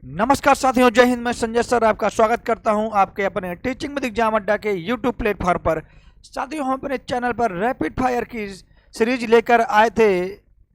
नमस्कार साथियों, जय हिंद। मैं संजय सर आपका स्वागत करता हूं आपके अपने टीचिंग विद एग्जाम अड्डा के यूट्यूब प्लेटफॉर्म पर। साथियों, हम अपने चैनल पर रैपिड फायर की सीरीज लेकर आए थे।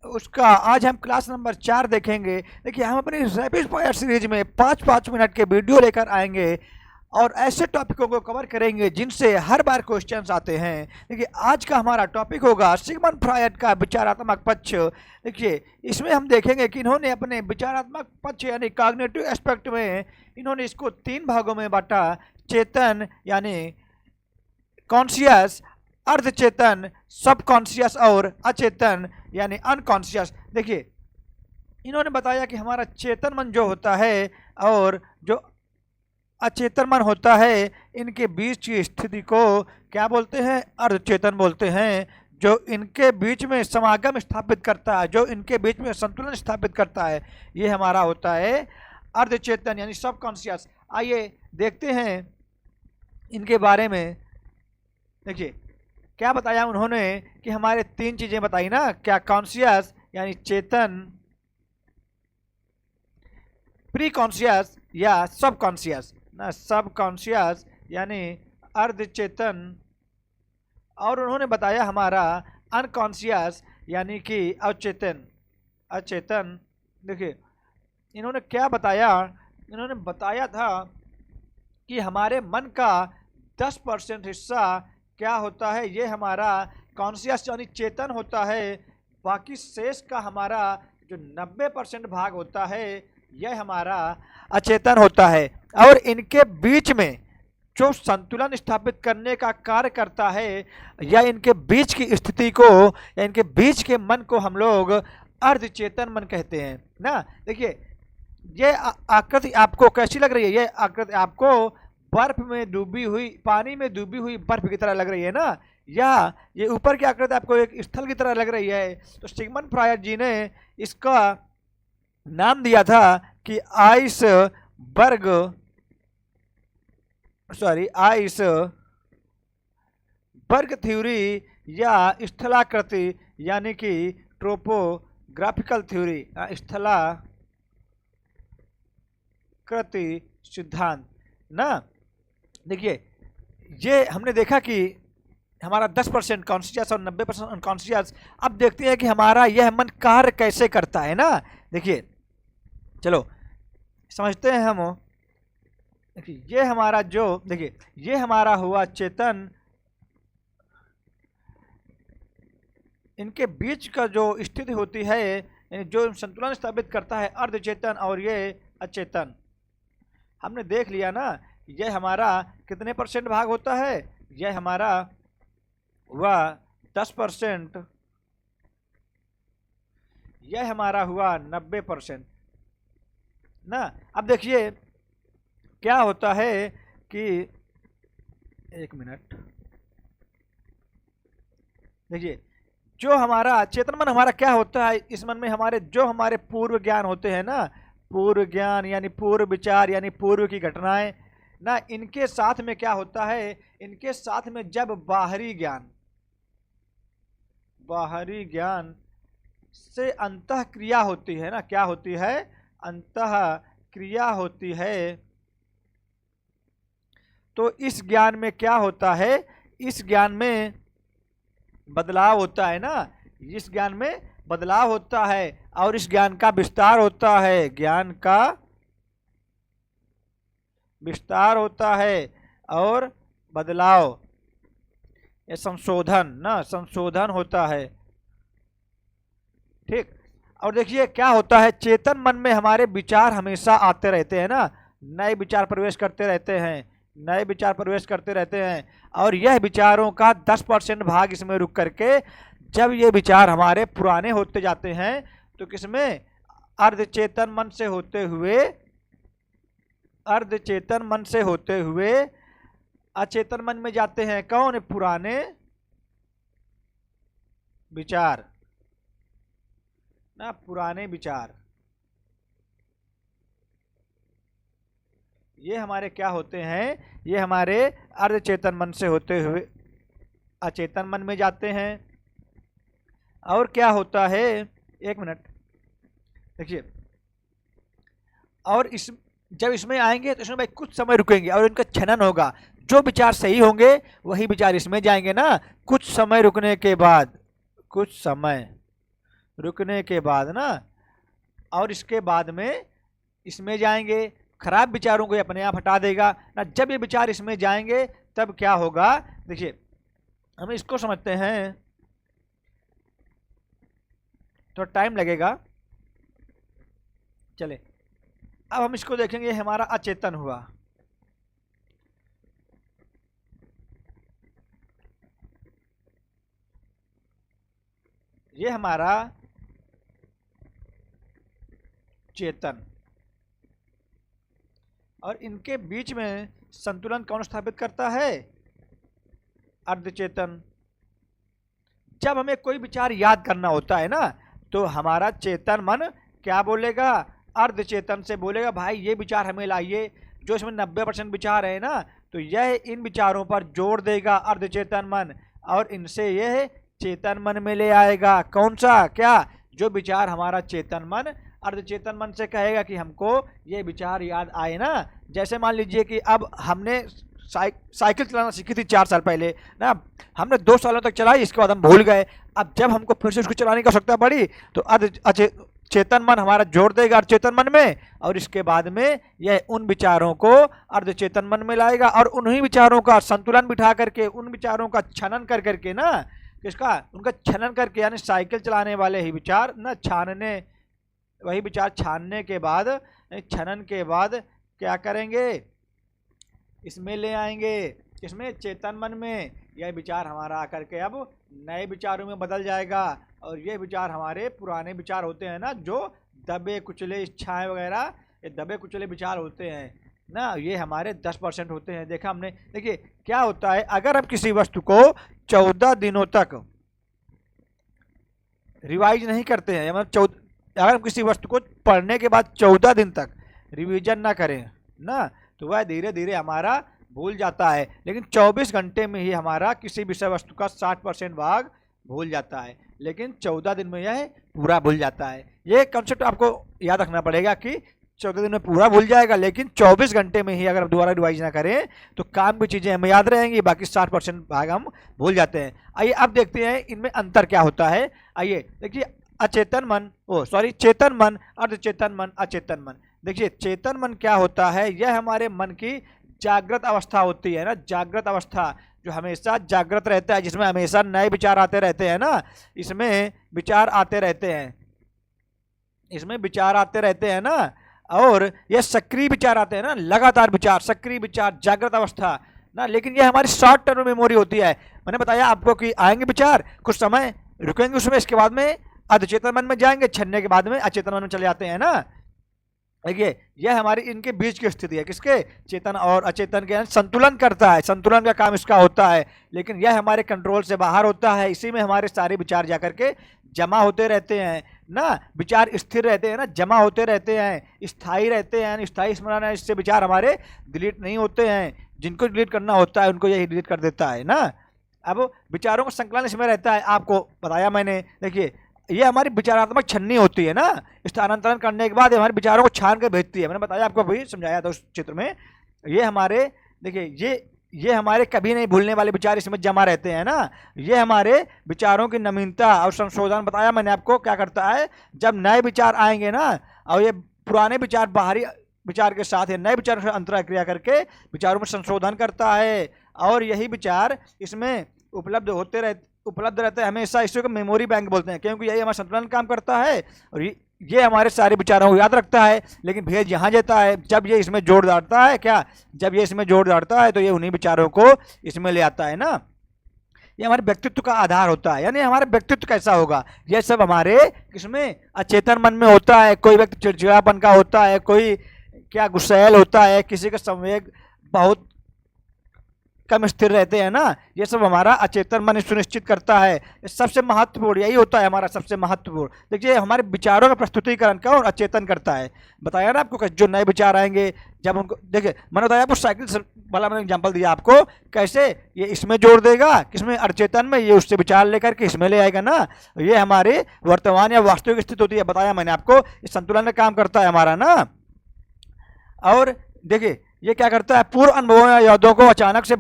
उसका आज हम क्लास नंबर 4 देखेंगे। देखिए, हम अपनी रैपिड फायर सीरीज में 5-5 मिनट के वीडियो लेकर आएंगे और ऐसे टॉपिकों को कवर करेंगे जिनसे हर बार क्वेश्चंस आते हैं। देखिए, आज का हमारा टॉपिक होगा सिगमंड फ्रॉयड का विचारात्मक पक्ष। देखिए, इसमें हम देखेंगे कि इन्होंने अपने विचारात्मक पक्ष यानी कॉग्निटिव एस्पेक्ट में इन्होंने इसको 3 भागों में बांटा। चेतन यानी कॉन्शियस, अर्धचेतन सबकॉन्शियस और अचेतन यानी अनकॉन्शियस। देखिए, इन्होंने बताया कि हमारा चेतन मन जो होता है और जो अचेतन मन होता है, इनके बीच की स्थिति को क्या बोलते हैं? अर्धचेतन बोलते हैं। जो इनके बीच में समागम स्थापित करता है, जो इनके बीच में संतुलन स्थापित करता है, ये हमारा होता है अर्धचेतन यानी सबकॉन्शियस। आइए देखते हैं इनके बारे में। देखिए, क्या बताया उन्होंने कि हमारे 3 चीजें बताई ना, क्या? कॉन्शियस यानी चेतन, प्री कॉन्शियस या सबकॉन्शियस ना, सबकॉन्शियस यानी अर्धचेतन, और उन्होंने बताया हमारा अनकॉन्शियस यानी कि अचेतन। अचेतन। देखिए, इन्होंने क्या बताया? इन्होंने बताया था कि हमारे मन का 10% हिस्सा क्या होता है? ये हमारा कॉन्शियस यानी चेतन होता है। बाकी शेष का हमारा जो 90% भाग होता है, यह हमारा अचेतन होता है। और इनके बीच में जो संतुलन स्थापित करने का कार्य करता है, या इनके बीच की स्थिति को या इनके बीच के मन को हम लोग अर्धचेतन मन कहते हैं ना। देखिए, ये आकृति आपको कैसी लग रही है? ये आकृति आपको बर्फ में डूबी हुई, पानी में डूबी हुई बर्फ की तरह लग रही है ना, या ये ऊपर की आकृति आपको एक स्थल की तरह लग रही है? तो सिगमंड फ्रॉयड जी ने इसका नाम दिया था कि आइसबर्ग थ्योरी या स्थलाकृति यानी कि ट्रोपोग्राफिकल थ्योरी, स्थलाकृति सिद्धांत ना। देखिए, ये हमने देखा कि हमारा 10% कॉन्शियस और 90% अनकॉन्शियस। अब देखते हैं कि हमारा यह मन कार्य कैसे करता है ना। देखिए, चलो समझते हैं हम। देखिए, ये हमारा ये हमारा हुआ चेतन। इनके बीच का जो स्थिति होती है, जो संतुलन स्थापित करता है, अर्धचेतन और ये अचेतन। हमने देख लिया ना, ये हमारा कितने % भाग होता है? यह हमारा हुआ 10%, यह हमारा हुआ 90% ना। अब देखिए क्या होता है कि 1 मिनट। देखिए, जो हमारा चेतन मन हमारा क्या होता है, इस मन में हमारे जो हमारे पूर्व ज्ञान होते हैं ना, पूर्व ज्ञान यानी पूर्व विचार यानी पूर्व की घटनाएं ना, इनके साथ में क्या होता है? इनके साथ में जब बाहरी ज्ञान से अंतः क्रिया होती है ना, क्या होती है? अंतः क्रिया होती है। तो इस ज्ञान में क्या होता है? इस ज्ञान में बदलाव होता है ना, इस ज्ञान में बदलाव होता है और इस ज्ञान का विस्तार होता है। ज्ञान का विस्तार होता है और बदलाव या संशोधन होता है। ठीक। और देखिए क्या होता है, चेतन मन में हमारे विचार हमेशा आते रहते हैं ना, नए विचार प्रवेश करते रहते हैं, और यह विचारों का 10% भाग इसमें रुक करके जब ये विचार हमारे पुराने होते जाते हैं, तो किसमें? अर्धचेतन मन से होते हुए अचेतन मन में जाते हैं। कौन? पुराने विचार ना, पुराने विचार। ये हमारे क्या होते हैं? ये हमारे अर्धचेतन मन से होते हुए अचेतन मन में जाते हैं। और क्या होता है? 1 मिनट। देखिए, और इस जब इसमें आएंगे तो इसमें भाई कुछ समय रुकेंगे और इनका छनन होगा। जो विचार सही होंगे वही विचार इसमें जाएंगे ना। कुछ समय रुकने के बाद, कुछ समय रुकने के बाद ना, और इसके बाद में इसमें जाएंगे। खराब विचारों को ये अपने आप हटा देगा ना। जब ये विचार इसमें जाएंगे तब क्या होगा, देखिए हम इसको समझते हैं, तो टाइम लगेगा। चले अब हम इसको देखेंगे, हमारा अचेतन हुआ। ये हमारा चेतन, और इनके बीच में संतुलन कौन स्थापित करता है, अर्धचेतन। जब हमें कोई विचार याद करना होता है ना, तो हमारा चेतन मन क्या बोलेगा, अर्धचेतन से बोलेगा भाई ये विचार हमें लाइए। जो इसमें 90% विचार है ना, तो यह इन विचारों पर जोर देगा अर्धचेतन मन, और इनसे यह चेतन मन में ले आएगा। कौन सा, क्या, जो विचार हमारा चेतन मन अर्धचेतन मन से कहेगा कि हमको ये विचार याद आए ना। जैसे मान लीजिए कि अब हमने साइकिल चलाना सीखी थी 4 साल पहले ना, हमने 2 सालों तक चलाई, इसके बाद हम भूल गए। अब जब हमको फिर से उसको चलाने की आवश्यकता पड़ी तो चेतन मन हमारा जोड़ देगा अर्धचेतन मन में, और इसके बाद में यह उन विचारों को अर्धचेतन मन में लाएगा, और उन्हीं विचारों का संतुलन बिठा करके, उन विचारों का छनन कर करके ना, किसका, उनका छनन करके, यानी साइकिल चलाने वाले ही विचार ना, छानने, वही विचार छानने के बाद, छनन के बाद क्या करेंगे, इसमें ले आएंगे। इसमें चेतन मन में यह विचार हमारा आकर के अब नए विचारों में बदल जाएगा। और ये विचार हमारे पुराने विचार होते हैं ना, जो दबे कुचले इच्छाएं वगैरह, ये दबे कुचले विचार होते हैं ना, ये हमारे 10% होते हैं। देखा हमने। देखिए क्या होता है, अगर हम किसी वस्तु को 14 दिनों तक रिवाइज नहीं करते हैं, मतलब अगर हम किसी वस्तु को पढ़ने के बाद 14 दिन तक रिवीजन ना करें ना, तो वह धीरे धीरे हमारा भूल जाता है। लेकिन 24 घंटे में ही हमारा किसी विषय वस्तु का 60% भाग भूल जाता है, लेकिन 14 दिन में यह पूरा भूल जाता है। ये कॉन्सेप्ट आपको याद रखना पड़ेगा कि 14 दिन में पूरा भूल जाएगा, लेकिन 24 घंटे में ही अगर दोबारा रिवाइज ना करें तो काम की चीज़ें हमें याद रहेंगी, बाकी 60% भाग हम भूल जाते हैं। आइए अब देखते हैं इनमें अंतर क्या होता है। आइए देखिए, अचेतन मन, चेतन मन, अर्धचेतन मन, अचेतन मन। देखिए चेतन मन क्या होता है, यह हमारे मन की जागृत अवस्था होती है ना, जागृत अवस्था जो हमेशा जागृत रहता है, जिसमें हमेशा नए विचार आते रहते हैं ना, इसमें विचार आते रहते हैं, इसमें विचार आते रहते हैं ना, और ये सक्रिय विचार आते हैं ना, लगातार विचार, सक्रिय विचार, जागृत अवस्था ना। लेकिन ये हमारी शॉर्ट टर्म मेमोरी होती है। मैंने बताया आपको कि आएंगे विचार, कुछ समय रुकेंगे उसमें, इसके बाद में अर्धचेतन मन में जाएंगे, छनने के बाद में अचेतन मन में चले जाते हैं ना। देखिए यह हमारी इनके बीच की स्थिति है, किसके, चेतन और अचेतन के, संतुलन करता है, संतुलन का काम इसका होता है। लेकिन यह हमारे कंट्रोल से बाहर होता है, इसी में हमारे सारे विचार जाकर के जमा होते रहते हैं ना। विचार स्थिर रहते हैं ना, जमा होते रहते हैं, स्थायी रहते हैं, स्थायी स्मरण है, इससे विचार हमारे डिलीट नहीं होते हैं। जिनको डिलीट करना होता है उनको यही डिलीट कर देता है ना। अब विचारों का संकलन इसमें रहता है, आपको बताया मैंने। देखिए ये हमारी विचारात्मक छन्नी होती है ना, स्थानांतरण करने के बाद ये हमारे विचारों को छान कर भेजती है। मैंने बताया आपको, अभी समझाया था उस चित्र में। ये हमारे, देखिए ये हमारे कभी नहीं भूलने वाले विचार इसमें जमा रहते हैं ना। ये हमारे विचारों की नवीनता और संशोधन, बताया मैंने आपको क्या करता है, जब नए विचार आएंगे ना, और ये पुराने विचार बाहरी विचार के साथ, नए विचारों से अंतरक्रिया करके विचारों में संशोधन करता है, और यही विचार इसमें उपलब्ध रहते हैं हमेशा। इसी को मेमोरी बैंक बोलते हैं, क्योंकि यही हमारा संतुलन काम करता है, और ये हमारे सारे विचारों को याद रखता है। लेकिन भेज यहाँ जाता है जब ये इसमें जोड़ डालता है, क्या, जब ये इसमें जोड़ डालता है तो ये उन्हीं विचारों को इसमें ले आता है ना। ये हमारे व्यक्तित्व का आधार होता है, यानी हमारा व्यक्तित्व कैसा होगा, यह सब हमारे किसमें, अचेतन मन में होता है। कोई व्यक्ति चिड़चिड़ापन का होता है, कोई क्या गुस्सैल होता है, किसी का संवेग बहुत कम स्थिर रहते हैं ना, ये सब हमारा अचेतन मन सुनिश्चित करता है। सबसे महत्वपूर्ण यही होता है हमारा, सबसे महत्वपूर्ण। देखिए हमारे विचारों का प्रस्तुतिकरण का और अचेतन करता है। बताया ना आपको, जो नए विचार आएंगे जब उनको, देखिए मैंने बताया आपको साइकिल वाला, मैंने एग्जांपल दिया आपको, कैसे ये इसमें जोड़ देगा, किसमें, अचेतन में, ये उससे विचार लेकर के इसमें ले आएगा ना। ये हमारे वर्तमान या वास्तविक स्थिति होती है, बताया मैंने आपको, ये संतुलन का काम करता है हमारा ना। और देखिए ये क्या करता है, पूर्व अनुभवों या यादों को अचानक से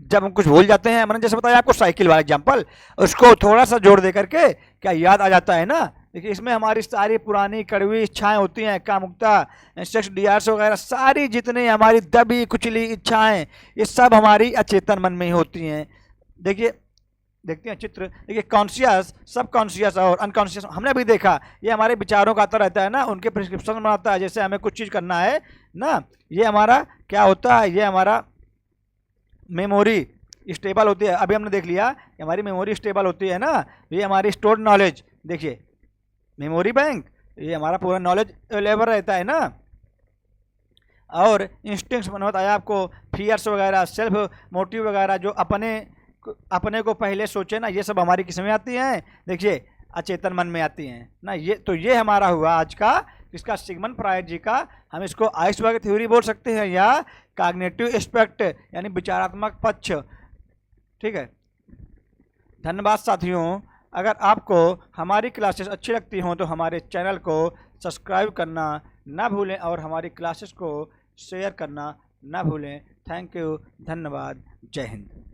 जब हम कुछ भूल जाते हैं, मैंने जैसे बताया आपको साइकिल वाला एग्जाम्पल, उसको थोड़ा सा जोड़ दे करके क्या याद आ जाता है ना। देखिए इसमें हमारी सारी पुरानी कड़वी इच्छाएं होती हैं, कामुकता, सेक्स डिजायर्स वगैरह, सारी जितनी हमारी दबी कुचली इच्छाएं, ये सब हमारी अचेतन मन में ही होती हैं। देखिए देखते हैं चित्र, देखिए कॉन्शियस, सब कॉन्शियस और अनकॉन्शियस हमने भी देखा, ये हमारे विचारों का आता रहता है ना, उनके प्रिस्क्रिप्शन बनाता है। जैसे हमें कुछ चीज़ करना है ना, ये हमारा क्या होता है, ये हमारा मेमोरी स्टेबल होती है। अभी हमने देख लिया कि हमारी मेमोरी स्टेबल होती है ना, ये हमारी स्टोर्ड नॉलेज, देखिए मेमोरी बैंक, ये हमारा पूरा नॉलेज अवेलेबल रहता है ना। और इंस्टिंक्ट्स मैंने बताया आपको, फियर्स वगैरह, सेल्फ मोटिव वगैरह, जो अपने को पहले सोचे ना, ये सब हमारी किस में आती हैं, देखिए अचेतन मन में आती हैं ना। ये हमारा हुआ आज का, इसका सिगमंड फ्रायड जी का, हम इसको आइसबर्ग थ्योरी बोल सकते हैं या कॉग्निटिव एस्पेक्ट यानी विचारात्मक पक्ष। ठीक है, धन्यवाद साथियों। अगर आपको हमारी क्लासेस अच्छी लगती हों तो हमारे चैनल को सब्सक्राइब करना ना भूलें और हमारी क्लासेस को शेयर करना ना भूलें। थैंक यू, धन्यवाद, जय हिंद।